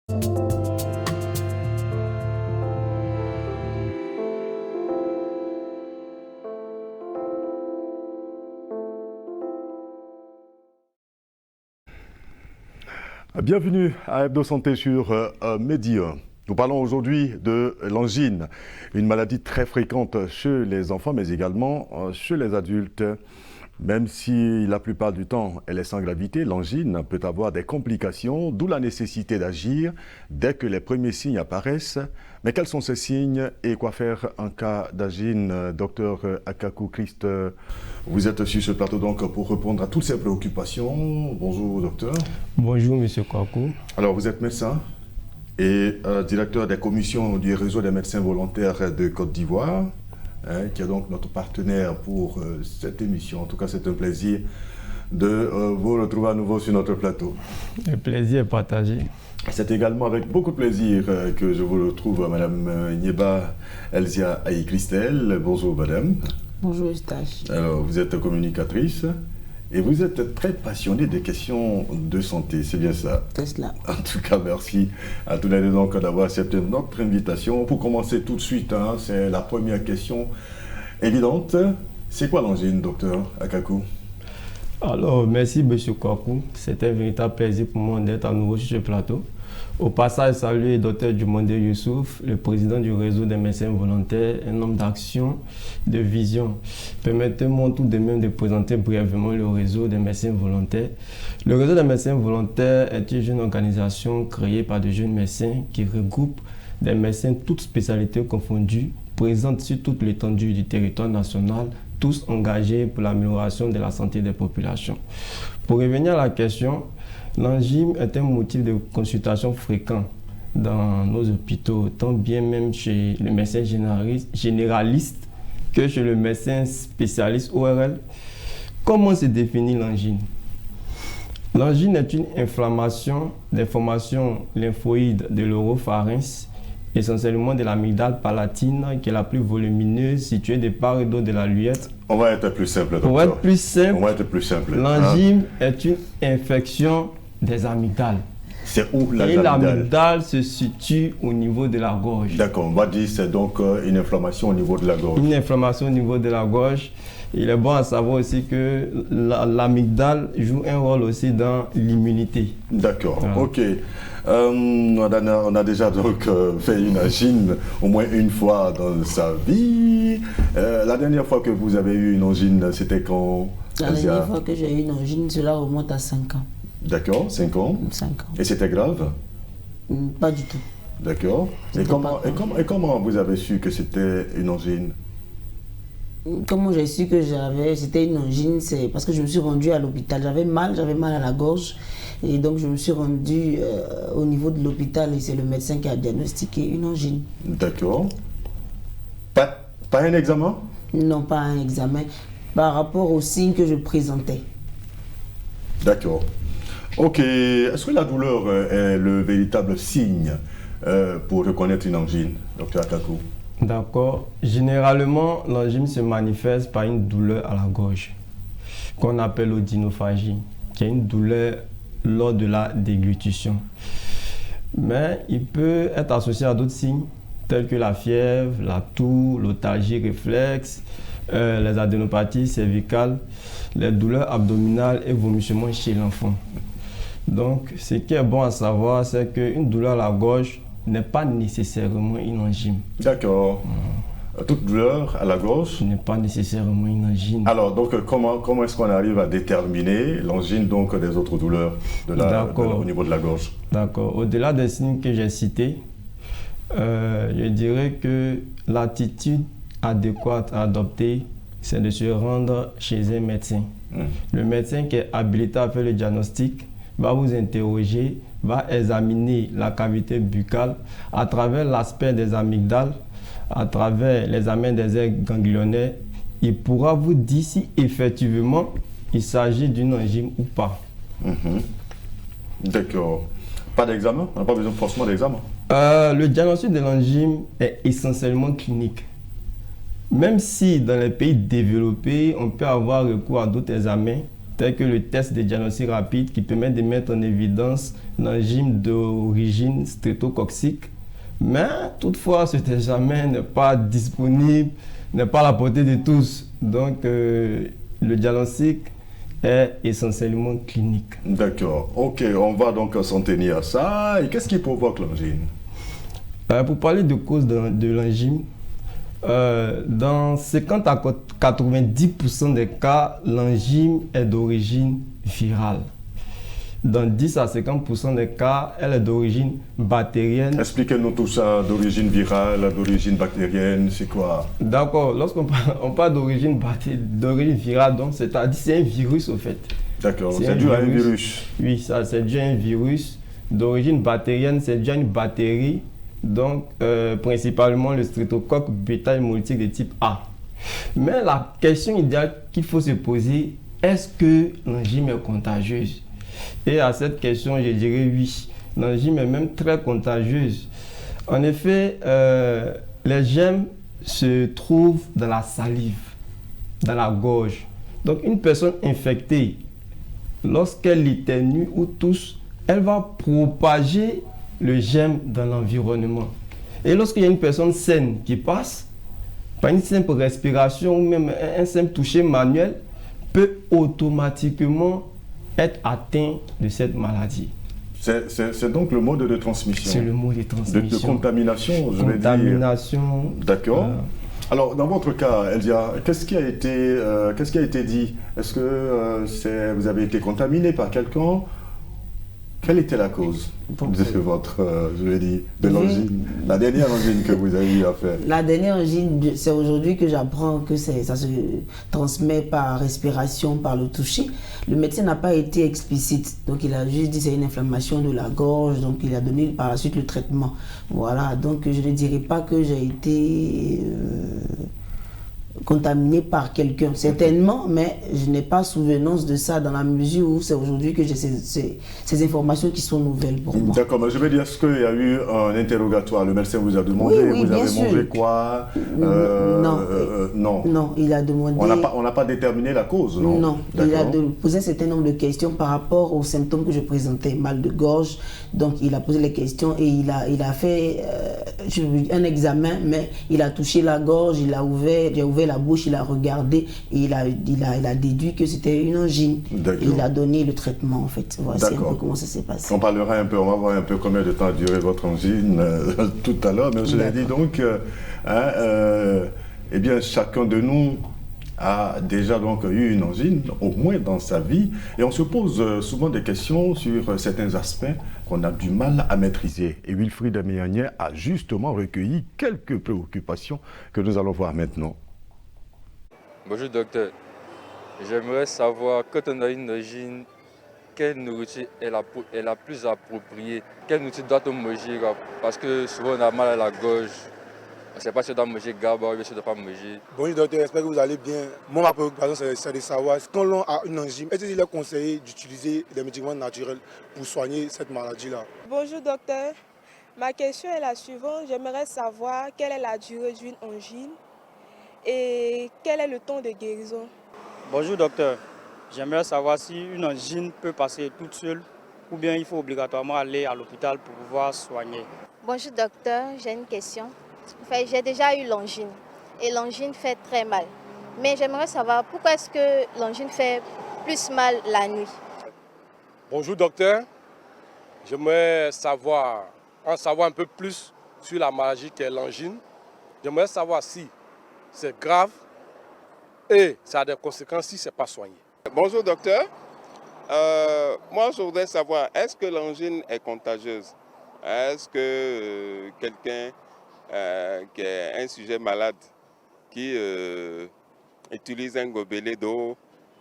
Bienvenue à Hebdo Santé sur Medi 1. Nous parlons aujourd'hui de l'angine, une maladie très fréquente chez les enfants mais également chez les adultes. Même si la plupart du temps elle est sans gravité, l'angine peut avoir des complications, d'où la nécessité d'agir dès que les premiers signes apparaissent. Mais quels sont ces signes et quoi faire en cas d'angine? Docteur Akaku Christ, vous êtes sur ce plateau donc pour répondre à toutes ces préoccupations. Bonjour docteur. Bonjour monsieur Kwaku. Alors vous êtes médecin et directeur des commissions du réseau des médecins volontaires de Côte d'Ivoire, qui est donc notre partenaire pour cette émission. En tout cas, c'est un plaisir de vous retrouver à nouveau sur notre plateau. Le plaisir est partagé. C'est également avec beaucoup de plaisir que je vous retrouve, Madame Nyeba Elzia Aïe-Christelle. Bonjour, Madame. Bonjour, Eustache. Alors, vous êtes communicatrice et vous êtes très passionnée des questions de santé, c'est bien ça? C'est cela. En tout cas, merci à tous les deux donc d'avoir accepté notre invitation. Pour commencer tout de suite, c'est la première question évidente. C'est quoi l'angine, docteur Akaku? Alors, merci monsieur Kwaku. C'est un véritable plaisir pour moi d'être à nouveau sur ce plateau. Au passage, saluer le docteur Jumandé Youssouf, le président du réseau des médecins volontaires, un homme d'action, de vision. Permettez-moi tout de même de présenter brièvement le réseau des médecins volontaires. Le réseau des médecins volontaires est une jeune organisation créée par de jeunes médecins qui regroupe des médecins toutes spécialités confondues, présentes sur toute l'étendue du territoire national, tous engagés pour l'amélioration de la santé des populations. Pour revenir à la question, l'angine est un motif de consultation fréquent dans nos hôpitaux, tant bien même chez le médecin généraliste que chez le médecin spécialiste ORL. Comment se définit l'angine? L'angine est une inflammation des formations lymphoïdes de l'oropharynx, essentiellement de l'amygdale palatine, qui est la plus volumineuse, située de part et d'autre de la luette. On va être plus simple, docteur. Pour être plus simple, on va être plus simple. L'angine est une infection des amygdales. C'est où Et l'amygdale se situe au niveau de la gorge. D'accord, on va dire c'est donc une inflammation au niveau de la gorge. Une inflammation au niveau de la gorge. Il est bon à savoir aussi que l'amygdale joue un rôle aussi dans l'immunité. D'accord, voilà. Ok. On a déjà donc fait une angine au moins une fois dans sa vie. La dernière fois que vous avez eu une angine, c'était quand? La dernière fois que j'ai eu une angine, cela remonte à 5 ans. D'accord, 5 ans. 5 ans. Et c'était grave? Pas du tout. D'accord. Et comment vous avez su que c'était une angine? Comment j'ai su que c'était une angine? C'est parce que je me suis rendue à l'hôpital. J'avais mal à la gorge. Et donc je me suis rendue au niveau de l'hôpital et c'est le médecin qui a diagnostiqué une angine. D'accord. Pas un examen? Non, pas un examen. Par rapport aux signes que je présentais. D'accord. Ok. Est-ce que la douleur est le véritable signe pour reconnaître une angine, docteur Akaku? D'accord. Généralement, l'angine se manifeste par une douleur à la gorge, qu'on appelle odynophagie, qui est une douleur lors de la déglutition. Mais il peut être associé à d'autres signes, tels que la fièvre, la toux, l'otalgie réflexe, les adénopathies cervicales, les douleurs abdominales et vomissements chez l'enfant. Donc, ce qui est bon à savoir, c'est qu'une douleur à la gorge n'est pas nécessairement une angine. D'accord. Toute douleur à la gorge n'est pas nécessairement une angine. Alors, donc, comment est-ce qu'on arrive à déterminer l'angine donc des autres douleurs au niveau de la gorge? D'accord. Au-delà des signes que j'ai cités, je dirais que l'attitude adéquate à adopter, c'est de se rendre chez un médecin. Le médecin qui est habilité à faire le diagnostic va vous interroger, va examiner la cavité buccale à travers l'aspect des amygdales, à travers l'examen des aires ganglionnaires. Il pourra vous dire si effectivement il s'agit d'une angine ou pas. D'accord. Pas d'examen? On n'a pas besoin forcément d'examen? Le diagnostic de l'angine est essentiellement clinique. Même si dans les pays développés, on peut avoir recours à d'autres examens tels que le test de diagnostic rapide qui permet de mettre en évidence l'angine d'origine streptococcique. Mais toutefois, cet examen n'est pas disponible, n'est pas à la portée de tous. Donc, le diagnostic est essentiellement clinique. D'accord. Ok, on va donc s'en tenir à ça. Et qu'est-ce qui provoque l'angine? Pour parler de cause de l'angine, dans 50 à 90% des cas, l'angine est d'origine virale. Dans 10 à 50% des cas, elle est d'origine bactérienne. Expliquez-nous tout ça, d'origine virale, d'origine bactérienne, c'est quoi? D'accord, lorsqu'on parle d'origine virale, donc c'est-à-dire c'est un virus au fait. D'accord, c'est dû à un virus. Oui, ça c'est dû à un virus. D'origine bactérienne, c'est dû à une bactérie, donc principalement le streptocoque bêta-hémolytique de type A. Mais la question idéale qu'il faut se poser, est-ce que l'angine est contagieuse? Et à cette question, je dirais oui. L'angine est même très contagieuse. En effet, les germes se trouvent dans la salive, dans la gorge. Donc une personne infectée, lorsqu'elle éternue ou tousse, elle va propager le germe dans l'environnement. Et lorsqu'il y a une personne saine qui passe, par une simple respiration ou même un simple toucher manuel, peut automatiquement être atteint de cette maladie. C'est donc le mode de transmission. C'est le mode de transmission. De contamination, je vais dire. Contamination. D'accord. Alors, dans votre cas, Eldia, qu'est-ce qui a été dit? Est-ce que vous avez été contaminé par quelqu'un? Quelle était la cause de votre, de l'angine, la dernière angine que vous avez eu à faire? La dernière angine, c'est aujourd'hui que j'apprends que ça se transmet par respiration, par le toucher. Le médecin n'a pas été explicite, donc il a juste dit que c'est une inflammation de la gorge, donc il a donné par la suite le traitement. Voilà, donc je ne dirais pas que j'ai été contaminé par quelqu'un, certainement, mais je n'ai pas souvenance de ça dans la mesure où c'est aujourd'hui que j'ai ces informations qui sont nouvelles pour moi. D'accord, mais je veux dire, est-ce qu'il y a eu un interrogatoire? Le médecin vous a demandé, oui, vous avez sûr. mangé quoi? Non, il a demandé... On n'a pas déterminé la cause, non? Non, il a posé un certain nombre de questions par rapport aux symptômes que je présentais, mal de gorge, donc il a posé les questions et il a fait un examen, mais il a touché la gorge, il a ouvert la bouche, il a regardé et il a déduit que c'était une angine. Et il a donné le traitement en fait. Voici un peu comment ça s'est passé. On parlera un peu, on va voir un peu combien de temps a duré votre angine tout à l'heure, mais je l'ai dit donc, eh bien chacun de nous a déjà donc eu une angine, au moins dans sa vie, et on se pose souvent des questions sur certains aspects qu'on a du mal à maîtriser. Et Wilfried Méanier a justement recueilli quelques préoccupations que nous allons voir maintenant. Bonjour docteur, j'aimerais savoir quand on a une angine, quelle nourriture est la plus appropriée? Quelle nourriture doit-on manger? Parce que souvent on a mal à la gorge, on ne sait pas si on doit manger GABA ou si on ne doit pas manger. Bonjour docteur, j'espère que vous allez bien. Moi ma préoccupation c'est de savoir quand l'on a une angine, est-ce qu'il est conseillé d'utiliser des médicaments naturels pour soigner cette maladie-là? Bonjour docteur, ma question est la suivante, j'aimerais savoir quelle est la durée d'une angine et quel est le temps de guérison? Bonjour docteur, j'aimerais savoir si une angine peut passer toute seule ou bien il faut obligatoirement aller à l'hôpital pour pouvoir soigner. Bonjour docteur, j'ai une question. J'ai déjà eu l'angine et l'angine fait très mal. Mais j'aimerais savoir pourquoi est-ce que l'angine fait plus mal la nuit? Bonjour docteur, j'aimerais en savoir un peu plus sur la maladie qu'est l'angine. J'aimerais savoir si c'est grave et ça a des conséquences si ce n'est pas soigné. Bonjour docteur, moi je voudrais savoir, est-ce que l'angine est contagieuse? Est-ce que quelqu'un qui est un sujet malade, qui utilise un gobelet d'eau,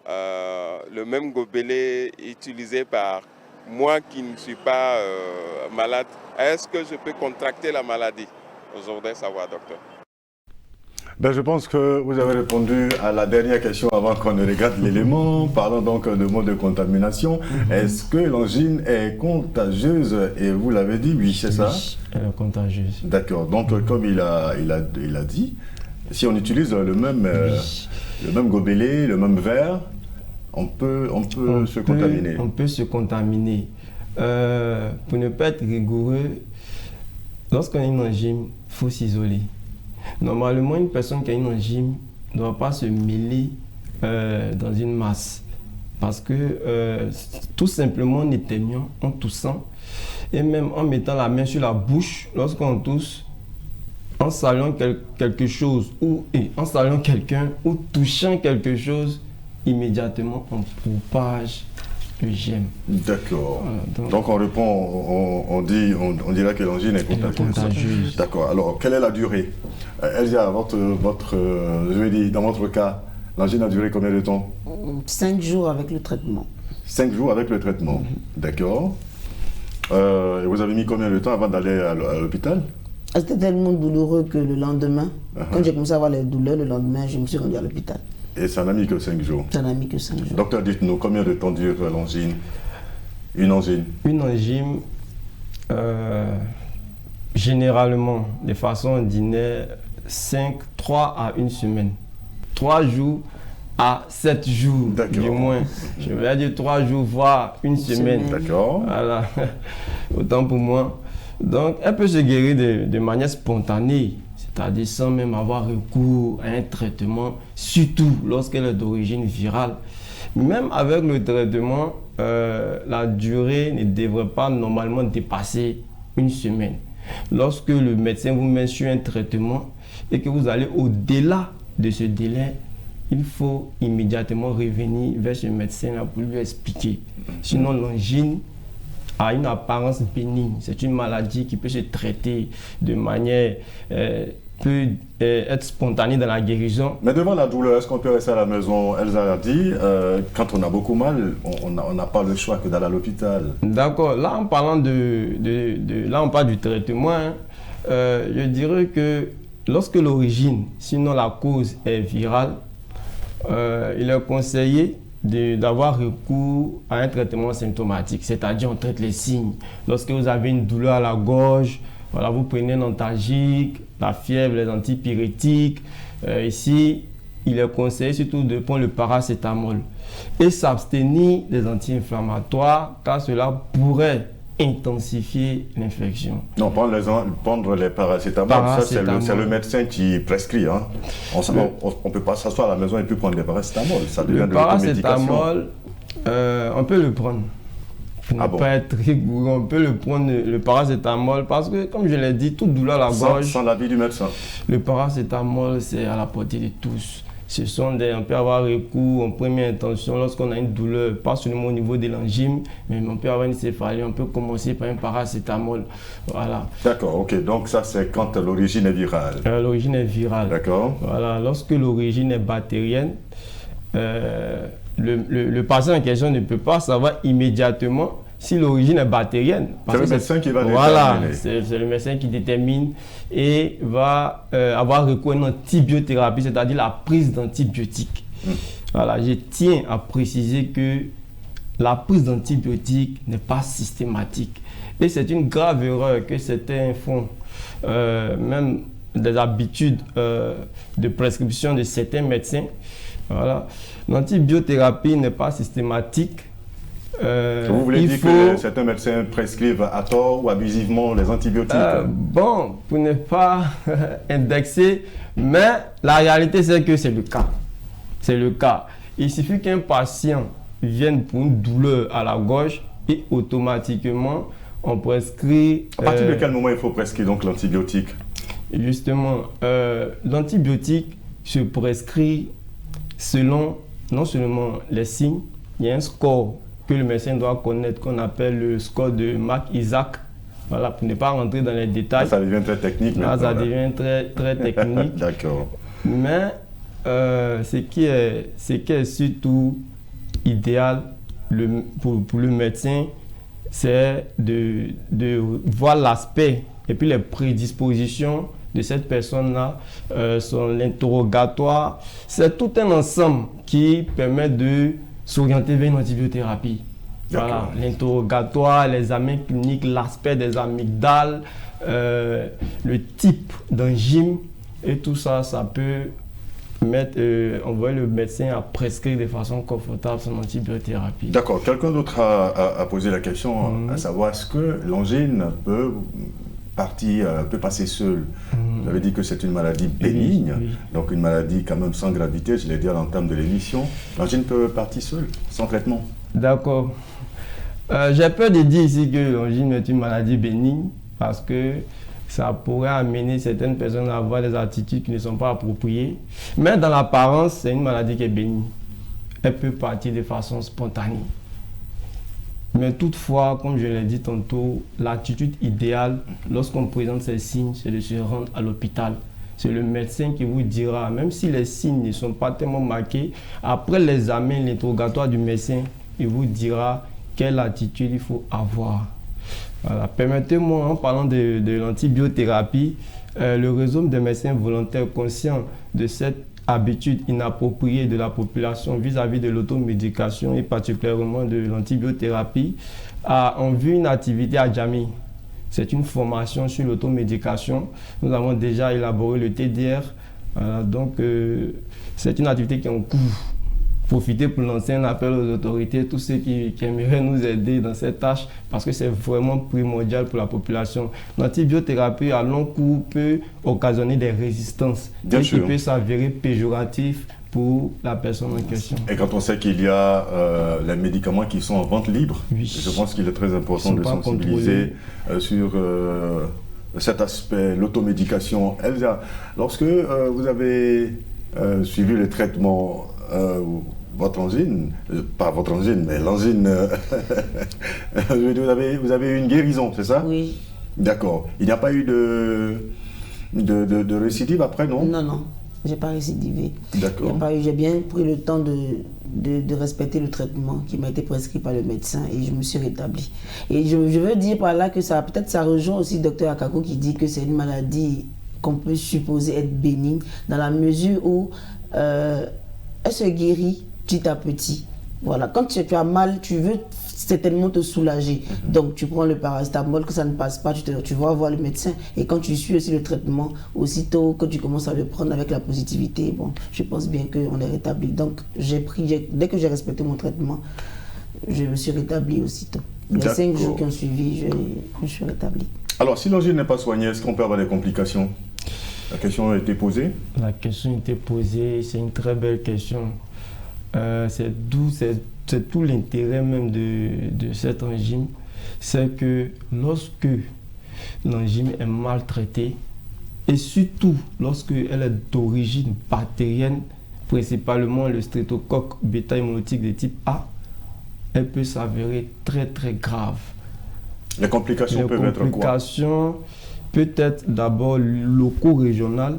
le même gobelet utilisé par moi qui ne suis pas malade, est-ce que je peux contracter la maladie? Je voudrais savoir docteur. Ben, je pense que vous avez répondu à la dernière question avant qu'on ne regarde l'élément. Parlons donc de mode de contamination. Est-ce que l'angine est contagieuse? Et vous l'avez dit, oui, c'est ça? Oui, elle est contagieuse. D'accord. Donc, comme il a dit, si on utilise le même gobelet, le même verre, on peut se contaminer. On peut se contaminer. Pour ne pas être rigoureux, lorsqu'on a une angine, il faut s'isoler. Normalement, une personne qui a une angine ne doit pas se mêler dans une masse. Parce que tout simplement en éteignant, en toussant, et même en mettant la main sur la bouche, lorsqu'on tousse, en saluant quelque chose, ou en saluant quelqu'un, ou touchant quelque chose, immédiatement on propage le germe. D'accord. Voilà, donc on répond, on dirait que l'angine est contagieuse. D'accord. Alors, quelle est la durée? Elzia, je vais dire, dans votre cas, l'angine a duré combien de temps? 5 jours avec le traitement. 5 jours avec le traitement, d'accord. Et vous avez mis combien de temps avant d'aller à l'hôpital? C'était tellement douloureux que le lendemain, quand j'ai commencé à avoir les douleurs, le lendemain, je me suis rendu à l'hôpital. Et ça n'a mis que 5 jours? Ça n'a mis que 5 jours. Docteur, dites-nous, combien de temps dure l'angine? Une angine? Une angine, généralement, de façon ordinaire, 3 à 1 semaine. 3 jours à 7 jours, du moins. Je vais dire 3 jours, voire 1 semaine. D'accord. Voilà, autant pour moi. Donc, elle peut se guérir de manière spontanée, c'est-à-dire sans même avoir recours à un traitement, surtout lorsqu'elle est d'origine virale. Même avec le traitement, la durée ne devrait pas normalement dépasser 1 semaine. Lorsque le médecin vous met sur un traitement et que vous allez au-delà de ce délai, il faut immédiatement revenir vers ce médecin-là pour lui expliquer. Sinon, l'angine a une apparence bénigne. C'est une maladie qui peut se traiter de manière peut être spontanée dans la guérison. Mais devant la douleur, est-ce qu'on peut rester à la maison? Elsa a dit, quand on a beaucoup mal, on n'a pas le choix que d'aller à l'hôpital. D'accord. Là, en parlant là, on parle du traitement. Je dirais que lorsque l'origine, sinon la cause est virale, il est conseillé d'avoir recours à un traitement symptomatique, c'est-à-dire on traite les signes. Lorsque vous avez une douleur à la gorge, voilà, vous prenez un antalgique, la fièvre, les antipyrétiques. Ici, il est conseillé surtout de prendre le paracétamol et s'abstenir des anti-inflammatoires car cela pourrait intensifier l'infection. Non, prendre les paracétamol, c'est le médecin qui prescrit. Hein. On ne peut pas s'asseoir à la maison et puis prendre des paracétamol. Ça devient de paracétamol, on peut le prendre. Pour ne pas être rigoureux, on peut le prendre, le paracétamol, parce que, comme je l'ai dit, toute douleur à la gorge... Sans l'avis du médecin. Le paracétamol, c'est à la portée de tous. On peut avoir recours en première intention lorsqu'on a une douleur, pas seulement au niveau de l'angine, mais on peut avoir une céphalie, on peut commencer par un paracétamol. Voilà. D'accord, ok. Donc ça, c'est quand l'origine est virale. L'origine est virale. D'accord. Voilà. Lorsque l'origine est bactérienne, le patient en question ne peut pas savoir immédiatement si l'origine est bactérienne. C'est le médecin qui va déterminer. Voilà, c'est le médecin qui détermine et va avoir recours à une antibiothérapie, c'est-à-dire la prise d'antibiotiques. Voilà, je tiens à préciser que la prise d'antibiotiques n'est pas systématique. Et c'est une grave erreur que certains font, même des habitudes de prescription de certains médecins. Voilà. L'antibiothérapie n'est pas systématique. Vous voulez dire que certains médecins prescrivent à tort ou abusivement les antibiotiques? Bon, pour ne pas indexer, mais la réalité c'est que c'est le cas. C'est le cas. Il suffit qu'un patient vienne pour une douleur à la gorge et automatiquement on prescrit... À partir de quel moment il faut prescrire donc l'antibiotique? Justement, l'antibiotique se prescrit selon non seulement les signes, il y a un score que le médecin doit connaître, qu'on appelle le score de Mac-Isaac. Voilà, pour ne pas rentrer dans les détails. Ça devient très technique. Là, ça devient très, très technique. D'accord. Mais ce qui est surtout idéal pour le médecin, c'est de voir l'aspect et puis les prédispositions de cette personne-là, l'interrogatoire. C'est tout un ensemble qui permet de s'orienter vers une antibiothérapie. Voilà, l'interrogatoire, les examens cliniques, l'aspect des amygdales, le type d'angine et tout ça, ça peut envoyer le médecin à prescrire de façon confortable son antibiothérapie. D'accord. Quelqu'un d'autre a posé la question, à savoir est-ce que l'angine peut passer seule. Vous avez dit que c'est une maladie bénigne, oui. Donc une maladie quand même sans gravité, je l'ai dit à l'entame de l'émission. L'angine peut partir seule, sans traitement. D'accord. J'ai peur de dire ici que l'angine est une maladie bénigne parce que ça pourrait amener certaines personnes à avoir des attitudes qui ne sont pas appropriées. Mais dans l'apparence, c'est une maladie qui est bénigne. Elle peut partir de façon spontanée. Mais toutefois, comme je l'ai dit tantôt, l'attitude idéale, lorsqu'on présente ces signes, c'est de se rendre à l'hôpital. C'est le médecin qui vous dira, même si les signes ne sont pas tellement marqués, après l'examen, l'interrogatoire du médecin, il vous dira quelle attitude il faut avoir. Voilà. Permettez-moi, en parlant de l'antibiothérapie, le réseau des médecins volontaires conscients de cette habitude inappropriée de la population vis-à-vis de l'automédication et particulièrement de l'antibiothérapie a en vue une activité à Djamé. C'est une formation sur l'automédication. Nous avons déjà élaboré le TDR. Donc, c'est une activité qui est en cours. Profitez pour lancer un appel aux autorités, tous ceux qui aimeraient nous aider dans cette tâche, parce que c'est vraiment primordial pour la population. L'antibiothérapie à long cours peut occasionner des résistances, qui peut s'avérer péjoratif pour la personne en question. Et quand on sait qu'il y a les médicaments qui sont en vente libre, oui. Je pense qu'il est très important de sensibiliser sur cet aspect, l'automédication. Elsa, lorsque vous avez suivi le traitement, votre angine, pas votre angine, mais l'angine, vous avez eu une guérison, c'est ça? Oui. D'accord. Il n'y a pas eu de récidive après, non? Non, non. J'ai pas récidivé. D'accord. J'ai bien pris le temps de respecter le traitement qui m'a été prescrit par le médecin et je me suis rétabli. Et je veux dire par là que ça rejoint aussi le docteur Akakou qui dit que c'est une maladie qu'on peut supposer être bénigne dans la mesure où elle se guérit petit à petit. Voilà. Quand tu as mal, tu veux certainement te soulager. Donc tu prends le paracétamol, que ça ne passe pas, tu vas voir le médecin. Et quand tu suis aussi le traitement, aussitôt que tu commences à le prendre avec la positivité, bon, je pense bien qu'on est rétabli. Donc dès que j'ai respecté mon traitement, je me suis rétabli aussitôt. Les 5 jours qui ont suivi, je me suis rétabli. Alors, si l'angine n'est pas soignée, est-ce qu'on peut avoir des complications? La question a été posée. La question a été posée, c'est une très belle question. C'est tout l'intérêt même de cette angine. C'est que lorsque l'angine est maltraitée, et surtout lorsqu'elle est d'origine bactérienne, principalement le streptocoque bêta-hémolytique de type A, elle peut s'avérer très très grave. Les complications peuvent être quoi? Les complications peut être d'abord loco-régional,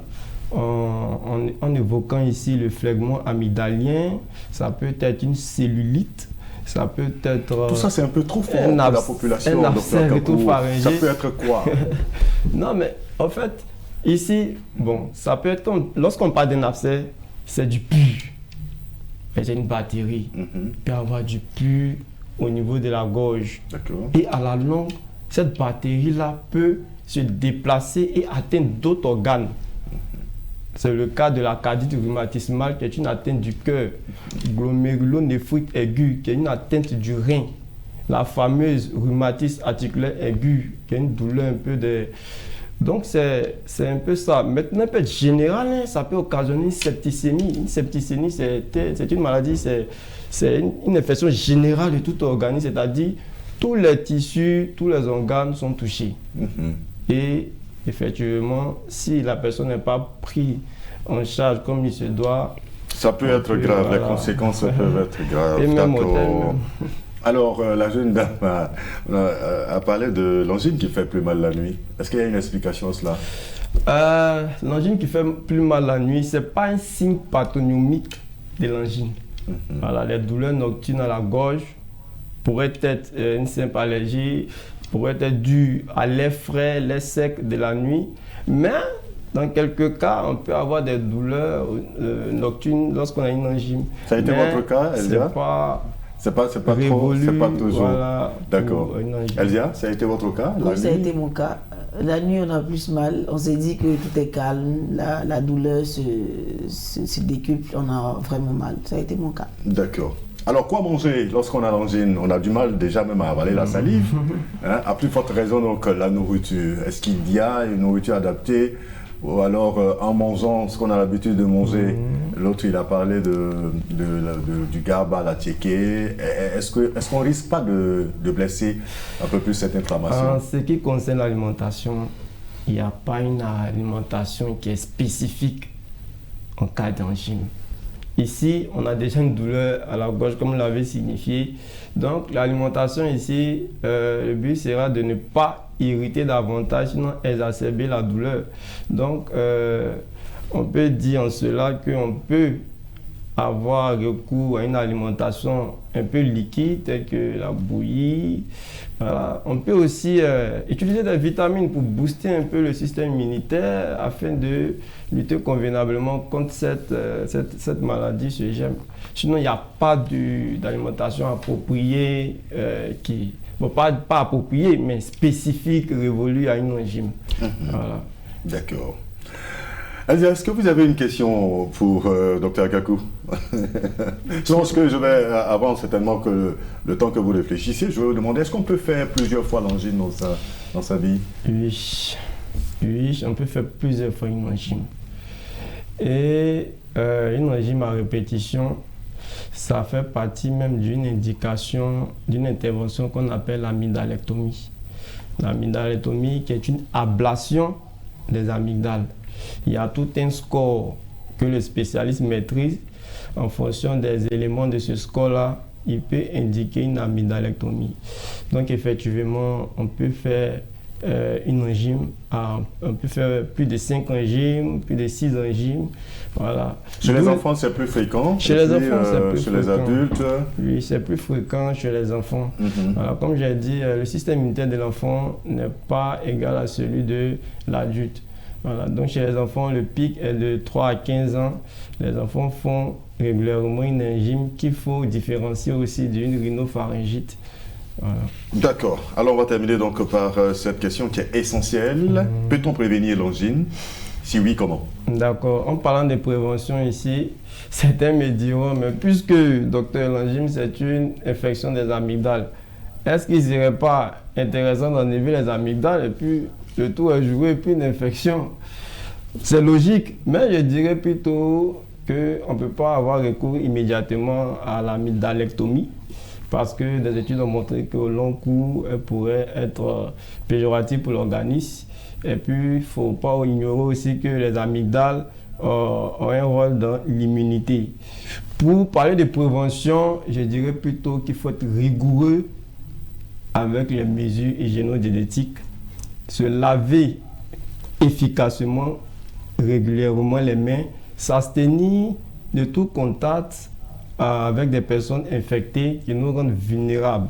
en évoquant ici le phlegmon amygdalien, ça peut être une cellulite, ça peut être... Tout ça c'est un peu trop fort pour la population. Un abcès rétropharyngé. Ça peut être quoi? Non mais en fait, ici, bon, ça peut être comme... Lorsqu'on parle d'un abcès, c'est du pus. C'est une bactérie. Il peut y avoir du pus au niveau de la gorge. Et à la longue, cette bactérie-là peut se déplacer et atteindre d'autres organes. C'est le cas de la cardite rhumatismale qui est une atteinte du cœur, glomérulonéphrite aiguë qui est une atteinte du rein, la fameuse rhumatisme articulaire aiguë qui est une douleur un peu de... Donc c'est un peu ça. Maintenant, ça peut être général, hein, ça peut occasionner une septicémie. Une septicémie, c'est une maladie, c'est une infection générale de tout organisme, c'est-à-dire tous les tissus, tous les organes sont touchés. Et effectivement, si la personne n'est pas prise en charge comme il se doit... Ça peut être grave, les conséquences peuvent être graves. Et même Alors, la jeune dame a parlé de l'angine qui fait plus mal la nuit. Est-ce qu'il y a une explication à cela? L'angine qui fait plus mal la nuit, ce n'est pas un signe pathognomique de l'angine. Voilà, les douleurs nocturnes à la gorge pourraient être une simple allergie, pourrait être dû à l'air frais, l'air sec de la nuit. Mais dans quelques cas, on peut avoir des douleurs nocturnes lorsqu'on a une angine. Ça a été votre cas, Elsa? C'est pas toujours. Voilà, d'accord. Elsa, ça a été votre cas? Oui, ça a été mon cas. La nuit, on a plus mal. On s'est dit que tout est calme, la douleur se décuple, on a vraiment mal. Ça a été mon cas. D'accord. Alors, quoi manger lorsqu'on a l'angine? On a du mal déjà même à avaler la salive. Hein? À plus forte raison, donc, la nourriture. Est-ce qu'il y a une nourriture adaptée? Ou alors, en mangeant ce qu'on a l'habitude de manger, l'autre, il a parlé du garba, la tchéké. Est-ce qu'on risque pas de blesser un peu plus cette inflammation? En ce qui concerne l'alimentation, il n'y a pas une alimentation qui est spécifique en cas d'angine. Ici, on a déjà une douleur à la gorge, comme l'avait signifié. Donc, l'alimentation ici, le but sera de ne pas irriter davantage, sinon exacerber la douleur. Donc, on peut dire en cela qu'on peut avoir recours à une alimentation un peu liquide, telle que la bouillie. Voilà. On peut aussi utiliser des vitamines pour booster un peu le système immunitaire afin de lutter convenablement contre cette maladie, ce germe. Sinon, il n'y a pas d'alimentation appropriée bon, pas appropriée, mais spécifique, révolue à une angine. Voilà. D'accord. Est-ce que vous avez une question pour Dr Kakou? Je pense que je vais, avant certainement que le temps que vous réfléchissiez, je vais vous demander, est-ce qu'on peut faire plusieurs fois l'angine dans sa vie? Oui, on peut faire plusieurs fois une angine. Et une angine à répétition, ça fait partie même d'une indication, d'une intervention qu'on appelle l'amygdalectomie. L'amygdalectomie qui est une ablation des amygdales. Il y a tout un score que le spécialiste maîtrise. En fonction des éléments de ce score-là, il peut indiquer une amygdalectomie. Donc effectivement, on peut faire une angine, on peut faire plus de 5 angines, plus de 6 angines. Voilà. Chez les enfants, c'est plus fréquent. Chez les enfants, c'est plus chez fréquent. les adultes. Oui, c'est plus fréquent chez les enfants. Voilà, comme j'ai dit, le système immunitaire de l'enfant n'est pas égal à celui de l'adulte. Voilà, donc chez les enfants, le pic est de 3 à 15 ans. Les enfants font régulièrement une angine qu'il faut différencier aussi d'une rhinopharyngite. Voilà. D'accord. Alors on va terminer donc par cette question qui est essentielle. Peut-on prévenir l'angine? Si oui, comment? D'accord. En parlant de prévention ici, certains me diront, mais puisque docteur, l'angine c'est une infection des amygdales, est-ce qu'il ne serait pas intéressant d'enlever les amygdales et puis le tout est joué et puis une infection? C'est logique, mais je dirais plutôt qu'on ne peut pas avoir recours immédiatement à l'amygdalectomie parce que des études ont montré qu'au long cours, elle pourrait être péjorative pour l'organisme. Et puis, il ne faut pas ignorer aussi que les amygdales ont un rôle dans l'immunité. Pour parler de prévention, je dirais plutôt qu'il faut être rigoureux avec les mesures hygiéno-diététiques, se laver efficacement, régulièrement les mains, s'abstenir de tout contact avec des personnes infectées qui nous rendent vulnérables.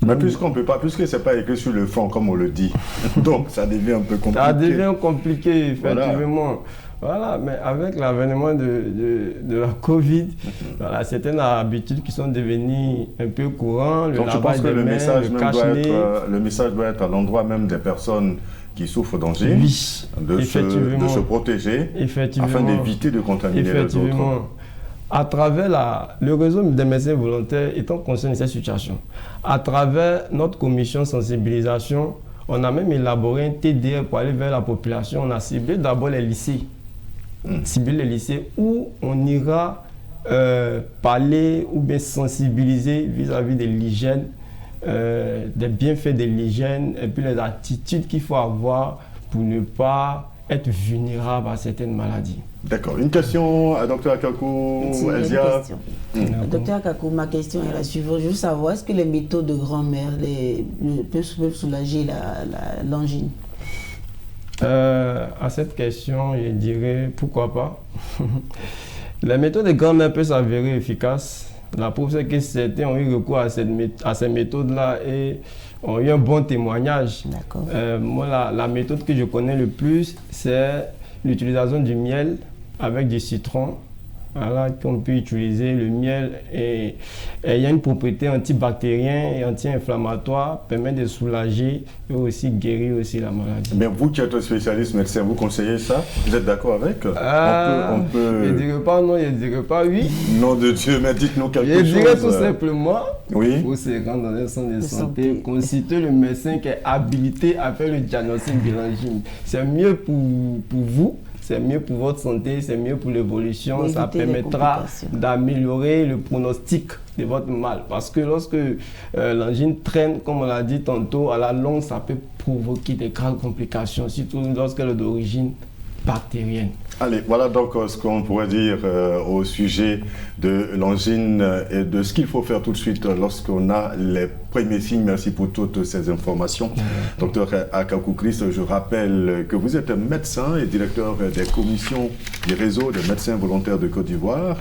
Mais puisqu'on peut pas, puisque c'est pas écrit sur le fond comme on le dit, donc ça devient un peu compliqué. Ça devient compliqué, effectivement. Voilà, mais avec l'avènement de la Covid, voilà, certaines habitudes qui sont devenues un peu courantes. Donc je pense que le message doit être à l'endroit même des personnes qui souffrent d'angine, oui, de se protéger afin d'éviter de contaminer les autres. À travers le réseau des médecins volontaires étant conscient de cette situation, à travers notre commission sensibilisation, on a même élaboré un TDR pour aller vers la population. On a ciblé d'abord les lycées. Cibler les lycées où on ira parler ou bien sensibiliser vis-à-vis de l'hygiène, des bienfaits de l'hygiène et puis les attitudes qu'il faut avoir pour ne pas être vulnérable à certaines maladies. D'accord. Une question à Dr Kakou, Elzia. Dr Kakou, ma question est la suivante. Je veux savoir, est-ce que les méthodes de grand-mère peuvent soulager l'angine? À cette question, je dirais pourquoi pas. Les méthodes de grand-mère peuvent s'avérer efficaces. La preuve, c'est que certains ont eu recours à ces méthodes-là et ont eu un bon témoignage. Moi, la méthode que je connais le plus, c'est l'utilisation du miel avec du citron voilà, qu'on peut utiliser. Le miel, il y a une propriété antibactérienne et anti-inflammatoire, permet de soulager et aussi guérir aussi la maladie. Mais vous qui êtes un spécialiste médecin, vous conseillez ça? Vous êtes d'accord avec? On peut... Je ne dirais pas non, je ne dirais pas oui. Nom de Dieu, mais dites-nous quelque chose. Je dirais tout simplement, oui. Pour se rendre dans un centre de santé, consulter le médecin qui est habilité à faire le diagnostic de l'angine. C'est mieux pour vous. C'est mieux pour votre santé, c'est mieux pour l'évolution, ça permettra d'améliorer le pronostic de votre mal. Parce que lorsque l'angine traîne, comme on l'a dit tantôt, à la longue, ça peut provoquer des graves complications, surtout lorsqu'elle est d'origine bactérienne. Allez, voilà donc ce qu'on pourrait dire au sujet de l'angine et de ce qu'il faut faire tout de suite lorsqu'on a les premiers signes. Merci pour toutes ces informations. Docteur Akakou Christ, je rappelle que vous êtes médecin et directeur des commissions du réseau des médecins volontaires de Côte d'Ivoire,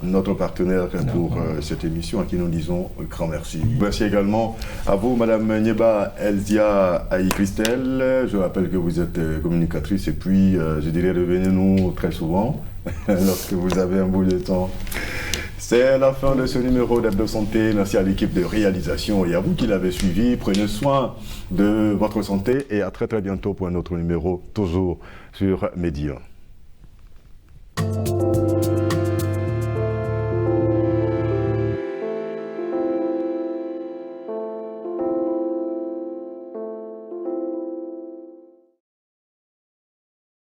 notre partenaire pour cette émission, à qui nous disons un grand merci. Merci également à vous, Madame Nieba Elzia Aïe-Christelle. Je rappelle que vous êtes communicatrice et puis, je dirais, revenez-nous très souvent lorsque vous avez un bout de temps. C'est la fin de ce numéro d'Hebdo Santé. Merci à l'équipe de réalisation et à vous qui l'avez suivi. Prenez soin de votre santé et à très bientôt pour un autre numéro, toujours sur Média.